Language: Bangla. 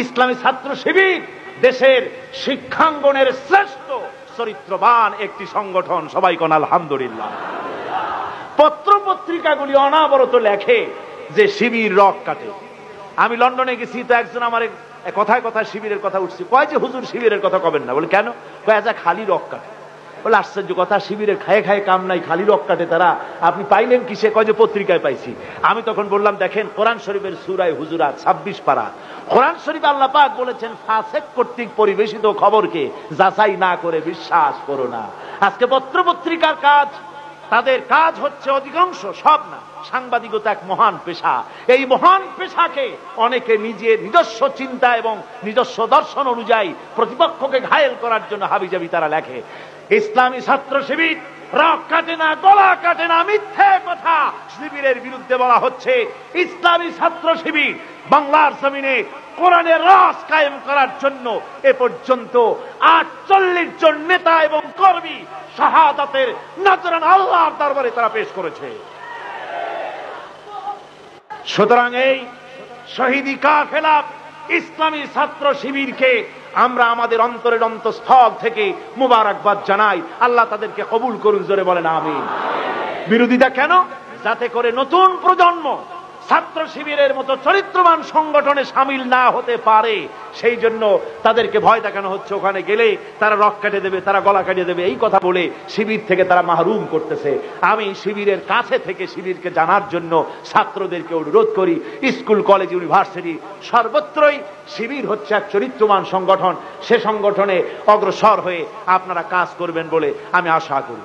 ইসলামী ছাত্র শিবির দেশের শিক্ষাঙ্গনের শ্রেষ্ঠ চরিত্রবান একটি সংগঠন। সবাই কোন আলহামদুলিল্লাহ। পত্র পত্রিকাগুলি অনাবরত লেখে যে শিবির রক কাটে। আমি লন্ডনে গেছি, তো একজন আমার কথায় কথায় শিবিরের কথা উঠছে, কয় যে হুজুর শিবিরের কথা কবেন না। বলে কেন? কয় যা খালি রক কাটে। বলে আশ্চর্য কথা, শিবিরের খায়ে খায়ে কাম নাই, খালি রক কাটে তারা, আপনি পাইলেন কিসে? কয় যে পত্রিকায় পাইছি। আমি তখন বললাম, দেখেন কোরআন শরীফের সূরায়ে হুজুরাত 26 পারা, কোরআন শরীফে আল্লাহ পাক বলেছেন ফাসিক কর্তৃক পরিবেশিত খবরকে যাচাই না করে বিশ্বাস করো না। আজকে পত্র পত্রিকার কাজ, তাদের কাজ হচ্ছে অধিকাংশ, সব না, সাংবাদিকতা এক মহান পেশা। এই মহান পেশাকে অনেকে নিজের নিজস্ব চিন্তা এবং নিজস্ব দর্শন অনুযায়ী প্রতিপক্ষকে ঘায়েল করার জন্য হাবিজাবি তারা লেখে। ইসলামী ছাত্র শিবির রক কাটে না, গলা কাটে না, মিথ্যে কথা শিবিরের বিরুদ্ধে বলা হচ্ছে। ইসলামী ছাত্র শিবির বাংলার জমিনে কোরআনের রাজ কায়েম করার জন্য এ পর্যন্ত 48 জন নেতা এবং কর্মী শাহাদাতের নজরানা আল্লাহর দরবারে তারা পেশ করেছে। সুতরাং এই শহীদি কাফেলা ইসলামী ছাত্র শিবিরকে আমরা আমাদের অন্তরের অন্তঃস্থল থেকে মুবারকবাদ জানাই। আল্লাহ তাদেরকে কবুল করুন, জোরে বলেন আমিন। বিরোধিতা কেন? যাতে করে নতুন প্রজন্ম ছাত্র শিবিরের মতো চরিত্রবান সংগঠনে সামিল না হতে পারে, সেই জন্য তাদেরকে ভয় দেখানো হচ্ছে। ওখানে গেলে তারা রক কেটে দেবে, তারা গলা কেটে দেবে, এই কথা বলে শিবির থেকে তারা মাহরুম করতেছে। আমি শিবিরের কাছে থেকে শিবিরকে জানার জন্য ছাত্রদেরকে অনুরোধ করি, স্কুল কলেজ ইউনিভার্সিটি সর্বত্রই শিবির হচ্ছে এক চরিত্রবান সংগঠন। সে সংগঠনে অগ্রসর হয়ে আপনারা কাজ করবেন বলে আমি আশা করি।